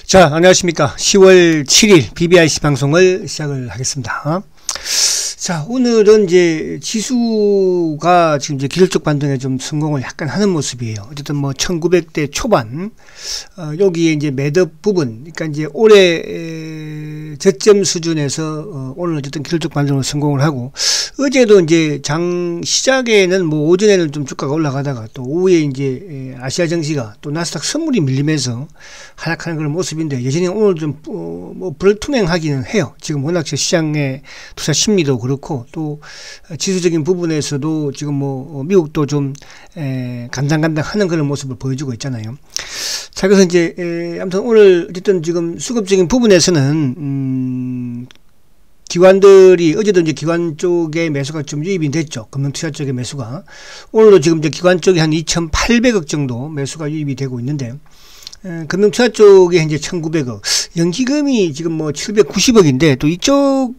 자, 안녕하십니까. 10월 7일 BBIC 방송을 시작을 하겠습니다. 자, 오늘은 이제 지수가 지금 이제 기술적 반등에 좀 성공을 약간 하는 모습이에요. 어쨌든 뭐 1900대 초반, 여기에 이제 매듭 부분, 그러니까 이제 올해 저점 수준에서 오늘 어쨌든 기술적 반등으로 성공을 하고, 어제도 이제 장 시작에는 뭐 오전에는 좀 주가가 올라가다가 또 오후에 이제 아시아 증시가 또 나스닥 선물이 밀리면서 하락하는 그런 모습인데, 여전히 오늘 좀 뭐 불투명하기는 해요. 지금 워낙 시장의 투자 심리도 그렇고 또 지수적인 부분에서도 지금 뭐 미국도 좀 간당간당 하는 그런 모습을 보여주고 있잖아요. 자, 그래서 이제 아무튼 오늘 어쨌든 지금 수급적인 부분에서는 기관들이 어제도 이제 기관 쪽에 매수가 좀 유입이 됐죠. 금융투자 쪽의 매수가. 오늘도 지금 이제 기관 쪽에 한 2,800억 정도 매수가 유입이 되고 있는데, 금융투자 쪽에 이제 1,900억, 연기금이 지금 뭐 790억인데 또 이쪽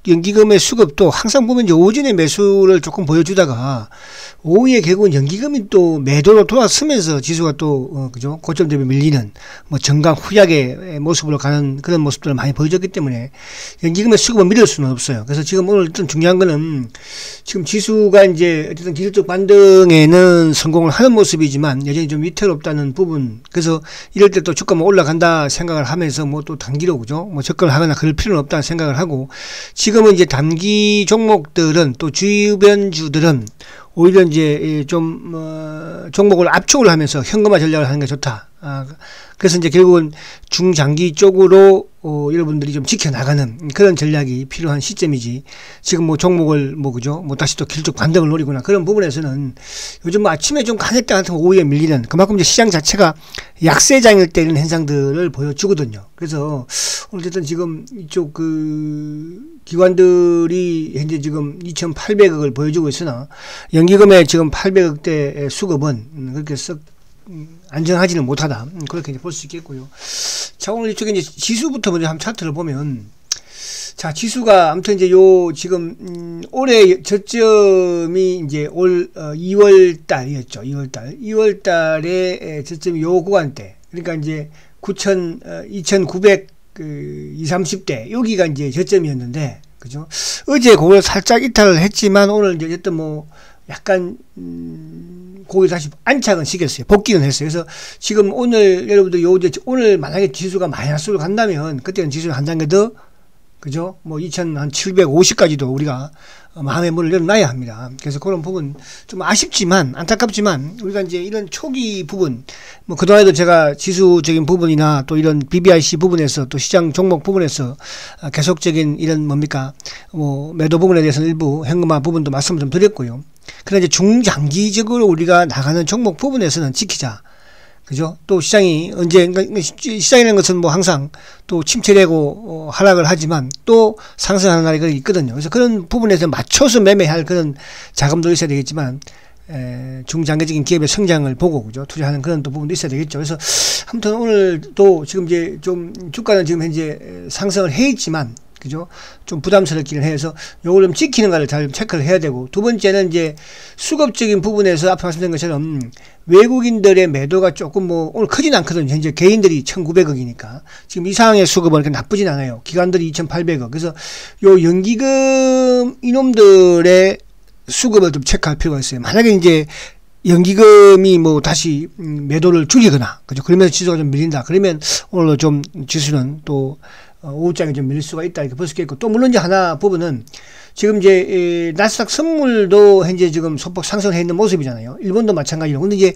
연기금의 수급도 항상 보면 이제 오전에 매수를 조금 보여주다가 오후에 결국은 연기금이 또 매도로 돌아서면서 지수가 또 그죠, 고점 대비 밀리는 뭐 정강 후약의 모습으로 가는 그런 모습들을 많이 보여줬기 때문에 연기금의 수급을 믿을 수는 없어요. 그래서 지금 오늘 좀 중요한 거는 지금 지수가 이제 어쨌든 기술적 반등에는 성공을 하는 모습이지만 여전히 좀 위태롭다는 부분. 그래서 이럴 때 또 주가 뭐 올라간다 생각을 하면서 뭐 또 단기로 그죠, 뭐 접근을 하거나 그럴 필요는 없다는 생각을 하고, 지금은 이제 단기 종목들은 또 주변주들은 오히려 이제 좀 종목을 압축을 하면서 현금화 전략을 하는 게 좋다. 그래서 이제 결국은 중장기 쪽으로 여러분들이 좀 지켜나가는 그런 전략이 필요한 시점이지, 지금 뭐 종목을 뭐 그죠, 뭐 다시 또 기술적 반등을 노리거나 그런 부분에서는 요즘 뭐 아침에 좀 강했다 같은 오후에 밀리는, 그만큼 이제 시장 자체가 약세장일 때 이런 현상들을 보여주거든요. 그래서 어쨌든 지금 이쪽 기관들이 현재 지금 2,800억을 보여주고 있으나 연기금의 지금 800억대 수급은 그렇게 썩 안정하지는 못하다, 그렇게 볼 수 있겠고요. 자, 오늘 이쪽에 이제 지수부터 먼저 한번 차트를 보면, 자, 지수가 아무튼 이제 요 지금 올해 저점이 이제 올 2월 달이었죠. 2월 달에 저점이 요 구간대, 그러니까 이제 2,900 230대 여기가 이제 저점이었는데, 그죠? 어제 그걸 살짝 이탈을 했지만 오늘 이제 어쨌든 뭐 약간 거기 다시 안착은 시켰어요. 복귀는 했어요. 그래서 지금 오늘 여러분들 오늘 만약에 지수가 마이너스로 간다면 그때는 지수는 한 단계 더, 그죠? 뭐 2,750까지도 우리가 마음의 문을 열어놔야 합니다. 그래서 그런 부분 좀 아쉽지만 안타깝지만 우리가 이제 이런 초기 부분, 뭐 그동안에도 제가 지수적인 부분이나 또 이런 BBIC 부분에서 또 시장 종목 부분에서 계속적인 이런 뭡니까 뭐 매도 부분에 대해서는 일부 현금화 부분도 말씀을 좀 드렸고요. 그러나 이제 중장기적으로 우리가 나가는 종목 부분에서는 지키자. 그죠? 또 시장이 언제, 시장이라는 것은 뭐 항상 또 침체되고 하락을 하지만 또 상승하는 날이 있거든요. 그래서 그런 부분에서 맞춰서 매매할 그런 자금도 있어야 되겠지만, 중장기적인 기업의 성장을 보고, 그죠? 투자하는 그런 또 부분도 있어야 되겠죠. 그래서 아무튼 오늘 또 지금 이제 좀 주가는 지금 현재 상승을 해 있지만, 그죠? 좀 부담스럽기는 해서 요걸 좀 지키는가를 잘 체크를 해야 되고, 두 번째는 이제 수급적인 부분에서 앞에 말씀드린 것처럼 외국인들의 매도가 조금 뭐 오늘 크진 않거든요. 현재 개인들이 1,900억이니까 지금 이 상황의 수급은 그렇게 나쁘진 않아요. 기관들이 2,800억. 그래서 요 연기금 이놈들의 수급을 좀 체크할 필요가 있어요. 만약에 이제 연기금이 뭐 다시 매도를 줄이거나, 그죠? 그러면서 지수가 좀 밀린다. 그러면 오늘 좀 지수는 또 오후장에 좀 밀릴 수가 있다, 이렇게 볼 수 있겠고, 또 물론 이제 하나 부분은 지금 이제 나스닥 선물도 현재 지금 소폭 상승해 있는 모습이잖아요. 일본도 마찬가지로. 근데 이제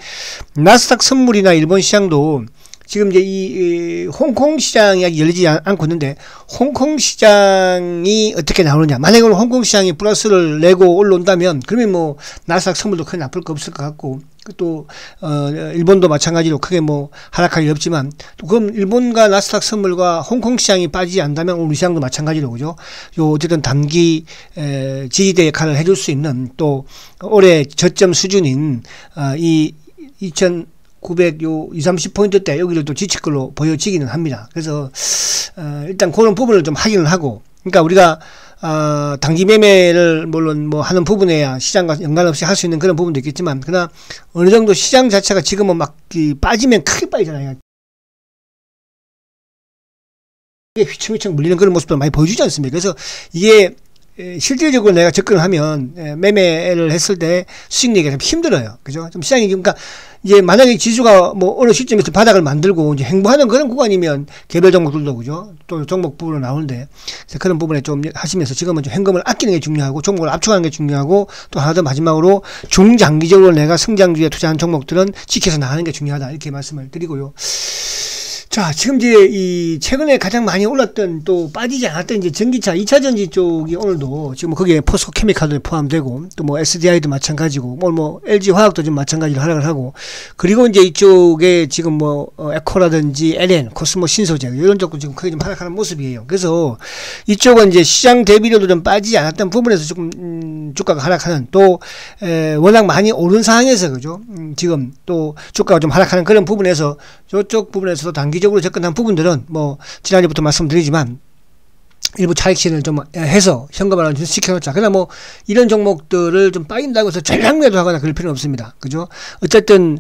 나스닥 선물이나 일본 시장도 지금 이제 이 홍콩 시장이 아직 열리지 않고 있는데, 홍콩 시장이 어떻게 나오느냐. 만약에 오늘 홍콩 시장이 플러스를 내고 올라온다면 그러면 뭐 나스닥 선물도 크게 나쁠 거 없을 것 같고, 또 일본도 마찬가지로 크게 뭐 하락할 일 없지만, 또 그럼 일본과 나스닥 선물과 홍콩 시장이 빠지지 않다면 우리 시장도 마찬가지로, 그죠? 요 어쨌든 단기 지지대 역할을 해줄 수 있는, 또 올해 저점 수준인 이 2,900 요 230포인트대 여기를 또 지칠 걸로 보여지기는 합니다. 그래서 일단 그런 부분을 좀 확인을 하고, 그러니까 우리가 단기 매매를 물론 뭐 하는 부분에야 시장과 연관없이 할 수 있는 그런 부분도 있겠지만, 그러나 어느 정도 시장 자체가 지금은 막 빠지면 크게 빠지잖아요. 휘청휘청 물리는 그런 모습도 많이 보여주지 않습니까? 그래서 이게 실질적으로 내가 접근을 하면 매매를 했을 때 수익 내기가 좀 힘들어요. 그죠? 좀 시장이, 그러니까 이제 만약에 지수가 뭐 어느 시점에서 바닥을 만들고 이제 횡보하는 그런 구간이면 개별 종목들도, 그죠? 또 종목 부분으로 나오는데, 그래서 그런 부분에 좀 하시면서 지금은 좀 현금을 아끼는 게 중요하고 종목을 압축하는 게 중요하고, 또 하나 더 마지막으로 중장기적으로 내가 성장주에 투자한 종목들은 지켜서 나가는 게 중요하다, 이렇게 말씀을 드리고요. 자, 지금 이제 이 최근에 가장 많이 올랐던, 또 빠지지 않았던 이제 전기차 2차 전지 쪽이 오늘도 지금 거기에 포스코 케미칼도 포함되고, 또 뭐 SDI도 마찬가지고, 뭐 LG 화학도 좀 마찬가지로 하락을 하고, 그리고 이제 이쪽에 지금 뭐 에코라든지 LN, 코스모 신소재 이런 쪽도 지금 크게 좀 하락하는 모습이에요. 그래서 이쪽은 이제 시장 대비료도 좀 빠지지 않았던 부분에서 조금 주가가 하락하는, 또 워낙 많이 오른 상황에서, 그죠? 지금 또 주가가 좀 하락하는 그런 부분에서, 저쪽 부분에서도 단기적으로 접근한 부분들은 뭐 지난주부터 말씀드리지만 일부 차익 실현을 좀 해서 현금화를 좀 시켜놓자. 그러나 뭐 이런 종목들을 좀 빠진다고 해서 전량 매도하거나 그럴 필요는 없습니다. 그죠? 어쨌든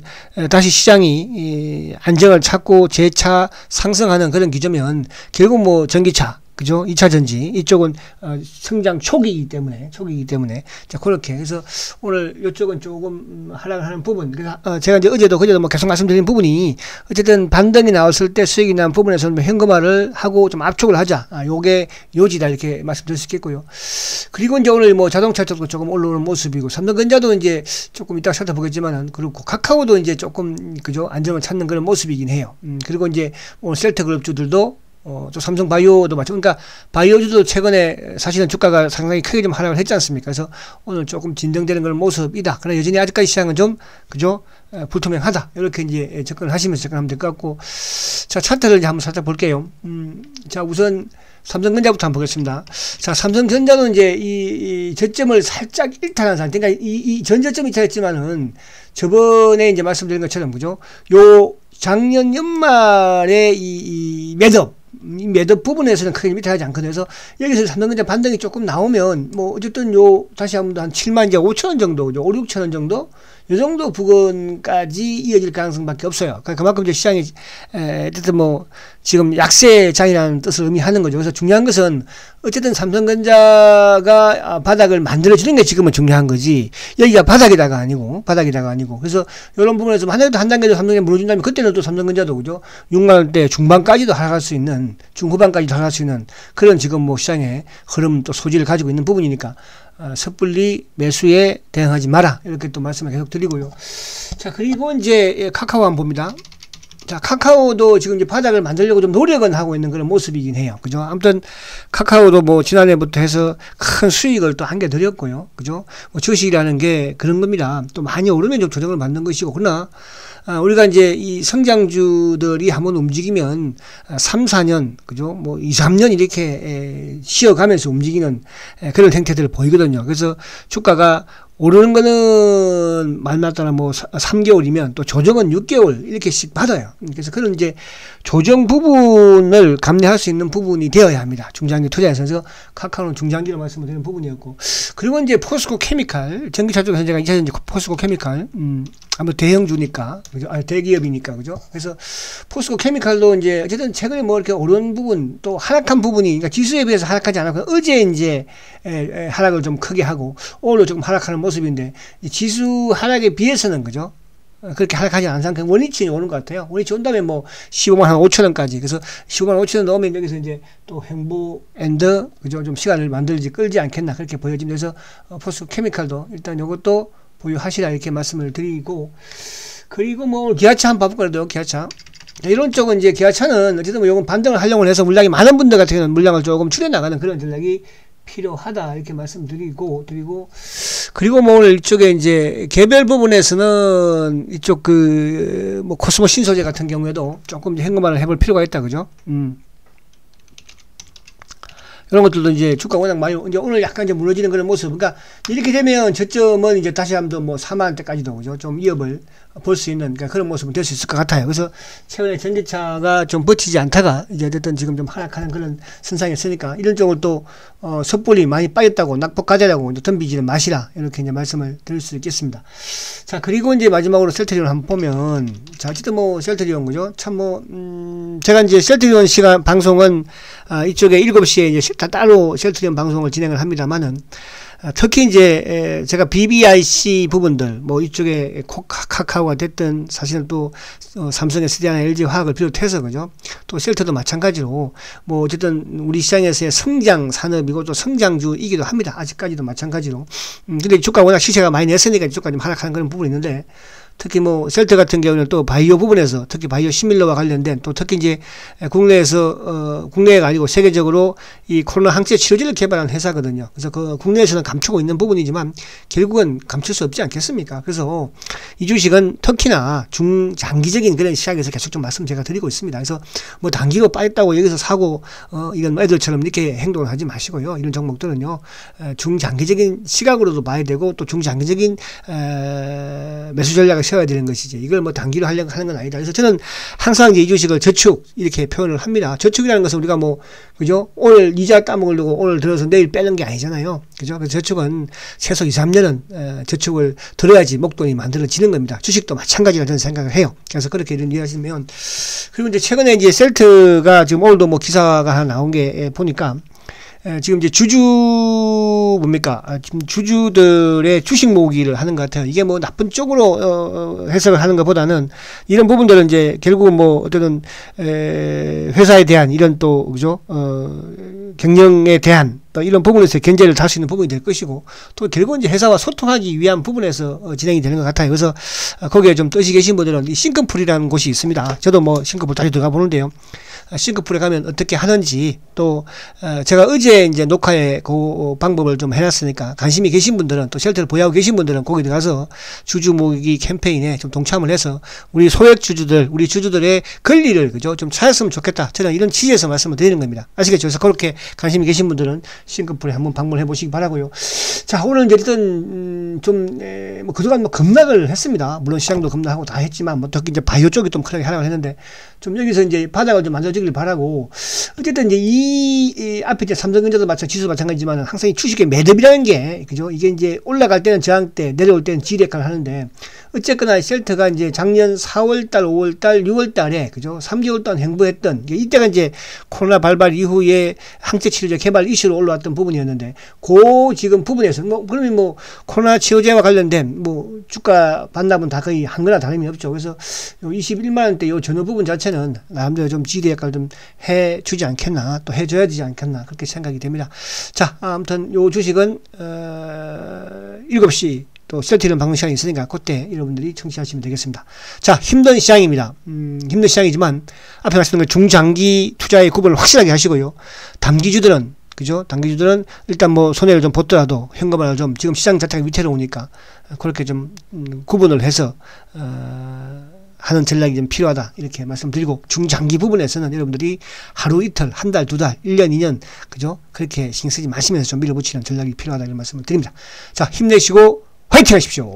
다시 시장이 안정을 찾고 재차 상승하는 그런 기조면 결국 뭐 전기차, 그죠? 2차 전지 이쪽은 성장 초기이기 때문에 자, 그렇게 해서 오늘 이쪽은 조금 하락을 하는 부분. 그래서 제가 이제 어제도 그제도 뭐 계속 말씀드린 부분이, 어쨌든 반등이 나왔을 때 수익이 난 부분에서는 현금화를 하고 좀 압축을 하자. 요게 요지다, 이렇게 말씀드릴 수 있겠고요. 그리고 이제 오늘 뭐 자동차 쪽도 조금 올라오는 모습이고, 삼성전자도 이제 조금 이따가 살펴보겠지만은, 그렇고 카카오도 이제 조금, 그죠? 안정을 찾는 그런 모습이긴 해요. 그리고 이제 오늘 셀트그룹주들도 또 삼성바이오도 마찬가지. 그러니까 바이오주도 최근에 사실은 주가가 상당히 크게 좀 하락을 했지 않습니까? 그래서 오늘 조금 진정되는 그런 모습이다. 그러나 여전히 아직까지 시장은 좀, 그죠? 불투명하다. 이렇게 이제 접근을 하시면서 접근하면 될 것 같고. 자, 차트를 이제 한번 살짝 볼게요. 자, 우선 삼성전자부터 한번 보겠습니다. 자, 삼성전자는 이제 이 저점을 살짝 일탈한 상태. 그러니까 이 전저점이 일탈했지만은 저번에 이제 말씀드린 것처럼, 그죠? 요 작년 연말에 이 매듭 부분에서는 크게 밑에하지 않거든요. 그래서 여기서 삼성전자 반등이 조금 나오면 뭐 어쨌든 요 다시 한번 한 7만 이제 5천원 정도, 5, 6천원 정도, 요 정도 부근까지 이어질 가능성밖에 없어요. 그러니까 그만큼 이제 시장이 어쨌든 뭐 지금 약세장이라는 뜻을 의미하는 거죠. 그래서 중요한 것은 어쨌든 삼성전자가 바닥을 만들어주는 게 지금은 중요한 거지, 여기가 바닥이다가 아니고 그래서 이런 부분에서 만약에 한 단계 더 삼성전자 무너진다면 그때는 또 삼성전자도, 그죠? 6만원대 중반까지도 하락할 수 있는, 중후반까지도 하락할 수 있는 그런 지금 뭐 시장의 흐름 또 소지를 가지고 있는 부분이니까 섣불리 매수에 대응하지 마라, 이렇게 또 말씀을 계속 드리고요. 자, 그리고 이제 카카오 한번 봅니다. 자, 카카오도 지금 이제 바닥을 만들려고 좀 노력은 하고 있는 그런 모습이긴 해요. 그죠? 아무튼 카카오도 뭐 지난해부터 해서 큰 수익을 또 안겨드렸고요. 그죠? 뭐 주식이라는 게 그런 겁니다. 또 많이 오르면 좀 조정을 받는 것이고, 그러나 우리가 이제 이 성장주들이 한번 움직이면 3, 4년, 그죠? 뭐 2, 3년 이렇게 쉬어가면서 움직이는 그런 행태들을 보이거든요. 그래서 주가가 오르는 거는 말마따나 뭐 3개월이면 또 조정은 6개월 이렇게씩 받아요. 그래서 그런 이제 조정 부분을 감내할 수 있는 부분이 되어야 합니다. 중장기 투자에서. 그래서 카카오는 중장기로 말씀을 드리는 부분이었고, 그리고 이제 포스코 케미칼, 전기차 쪽 현재가 2차전지 포스코 케미칼, 아무 대형주니까, 그죠? 대기업이니까, 그죠? 그래서 포스코 케미칼도 이제 어쨌든 최근에 뭐 이렇게 오른 부분, 또 하락한 부분이, 그러니까 지수에 비해서 하락하지 않았고, 어제 이제 하락을 좀 크게 하고, 오늘 조금 하락하는 모습인데, 지수 하락에 비해서는, 그죠? 그렇게 하락하지 않은 상태, 원위치 오는 것 같아요. 원위치 온다면 뭐 15만 한 5천원까지. 그래서 15만 5천원 넣으면 여기서 이제 또 횡보 앤더, 그죠? 좀 시간을 끌지 않겠나, 그렇게 보여집니다. 그래서 포스코 케미칼도 일단 요것도 보유하시라, 이렇게 말씀을 드리고, 그리고 뭐 기아차 한번 봐볼까요? 기아차. 이런 쪽은 이제 기아차는 어쨌든 뭐 요건 반등을 하려고 해서 물량이 많은 분들 같은 경우는 물량을 조금 줄여나가는 그런 전략이 필요하다, 이렇게 말씀드리고, 그리고 뭐 오늘 이쪽에 이제 개별 부분에서는 이쪽 뭐 코스모 신소재 같은 경우에도 조금 현금화를 해볼 필요가 있다, 그죠? 이런 것들도 이제 주가 워낙 많이, 이제 오늘 약간 이제 무너지는 그런 모습. 그러니까 이렇게 되면 저점은 이제 다시 한번 뭐 4만원대까지도, 그죠? 좀 위협을 볼 수 있는, 그러니까 그런 모습은 될 수 있을 것 같아요. 그래서 최근에 전기차가 좀 버티지 않다가 이제 어쨌든 지금 좀 하락하는 그런 선상이 있으니까 이런 쪽을 또 섣불리 많이 빠졌다고 낙폭 가져라고 덤비지는 마시라, 이렇게 이제 말씀을 드릴 수 있겠습니다. 자, 그리고 이제 마지막으로 셀트리온 한번 보면, 자, 어쨌든 뭐 셀트리온, 그죠? 참 뭐 제가 이제 셀트리온 시간 방송은 이쪽에 7시에 이제 따로 셀트리온 방송을 진행을 합니다만은 특히 이제 제가 BBIC 부분들 뭐 이쪽에 카카오가 됐든 사실은 또 삼성, SDI나 LG 화학을 비롯해서 그죠? 또 셀트도 마찬가지로 뭐 어쨌든 우리 시장에서의 성장 산업이고 또 성장주이기도 합니다. 아직까지도 마찬가지로. 근데 주가 워낙 시세가 많이 냈으니까 주가 좀 하락하는 그런 부분이 있는데 특히 뭐 셀트 같은 경우는 또 바이오 부분에서 특히 바이오 시밀러와 관련된 또 특히 이제 국내에서 국내가 아니고 세계적으로 이 코로나 항체 치료제를 개발한 회사거든요. 그래서 그 국내에서는 감추고 있는 부분이지만 결국은 감출 수 없지 않겠습니까? 그래서 이 주식은 특히나 중장기적인 그런 시각에서 계속 좀 말씀 제가 드리고 있습니다. 그래서 뭐 단기로 빠졌다고 여기서 사고 이건 애들처럼 이렇게 행동을 하지 마시고요. 이런 종목들은요 중장기적인 시각으로도 봐야 되고 또 중장기적인 매수 전략을 세워야 되는 것이지 이걸 뭐 단기로 하려고 하는 건 아니다. 그래서 저는 항상 이제 이 주식을 저축 이렇게 표현을 합니다. 저축이라는 것은 우리가 뭐 그죠? 오늘 이자 따먹으려고 오늘 들어서 내일 빼는 게 아니잖아요. 그죠? 그래서 저축은 최소 2, 3년은 저축을 들어야지 목돈이 만들어지는 겁니다. 주식도 마찬가지라 저는 생각을 해요. 그래서 그렇게 이해하시면 그리고 이제 최근에 이제 셀트가 지금 오늘도 뭐 기사가 하나 나온 게 보니까 지금 이제 주주 뭡니까? 지금 주주들의 주식 모으기를 하는 것 같아요. 이게 뭐 나쁜 쪽으로 해석을 하는 것보다는 이런 부분들은 이제 결국은 뭐 어떤 회사에 대한 이런 또 그죠? 경영에 대한 또 이런 부분에서 견제를 달 수 있는 부분이 될 것이고 또 결국은 이제 회사와 소통하기 위한 부분에서 진행이 되는 것 같아요. 그래서 거기에 좀 뜻이 계신 분들은 이 싱크풀이라는 곳이 있습니다. 저도 뭐 싱크풀 다시 들어가 보는데요. 싱크풀에 가면 어떻게 하는지 또 제가 어제 이제 녹화에 그 방법을 좀 해놨으니까 관심이 계신 분들은 또 쉘터를 보유하고 계신 분들은 거기 들어가서 주주 모으기 캠페인에 좀 동참을 해서 우리 소액 주주들 우리 주주들의 권리를 그죠 좀 찾았으면 좋겠다. 저는 이런 취지에서 말씀을 드리는 겁니다. 아시겠죠? 그래서 그렇게 관심이 계신 분들은 싱크풀에 한번 방문해 보시기 바라고요. 자 오늘 이제 어쨌든 좀 뭐 그동안 뭐 급락을 했습니다. 물론 시장도 급락하고 다 했지만 뭐 특히 이제 바이오 쪽이 좀 크게 하락을 했는데 좀 여기서 이제 바닥을 좀 만들어주길 바라고 어쨌든 이제 이 앞에 이제 삼성전자도 지수 마찬가지지만 항상 이 주식의 매듭이라는 게 그죠 이게 이제 올라갈 때는 저항대 내려올 때는 지뢰역할을 하는데 어쨌거나 셀트가 이제 작년 4월달 5월달 6월달에 그죠 3개월 동안 행보했던 이때가 이제 코로나 발발 이후에 항체 치료제 개발 이슈로 올라왔던 부분이었는데 그 지금 부분에서 뭐 그러면 뭐 코로나 치료제와 관련된 뭐 주가 반납은 다 거의 한 거나 다름이 없죠. 그래서 21만원대 요 전후 부분 자체는 나름대로 좀 지대 역할을 좀 해주지 않겠나 또 해줘야 되지 않겠나 그렇게 생각이 됩니다. 자 아무튼 요 주식은 7시 또 셀트리온 방송 시간이 있으니까 그때 여러분들이 청취하시면 되겠습니다. 자 힘든 시장입니다. 힘든 시장이지만 앞에 말씀드린 중장기 투자의 구분을 확실하게 하시고요. 단기주들은 그죠? 단기주들은 일단 뭐 손해를 좀 보더라도 현금화를 좀 지금 시장 자체가 위태로우니까 그렇게 좀 구분을 해서 하는 전략이 좀 필요하다 이렇게 말씀드리고 중장기 부분에서는 여러분들이 하루 이틀 한 달 두 달 1년 2년 그죠? 그렇게 신경 쓰지 마시면서 좀 밀어붙이는 전략이 필요하다 이런 말씀을 드립니다. 자 힘내시고 화이팅 하십시오.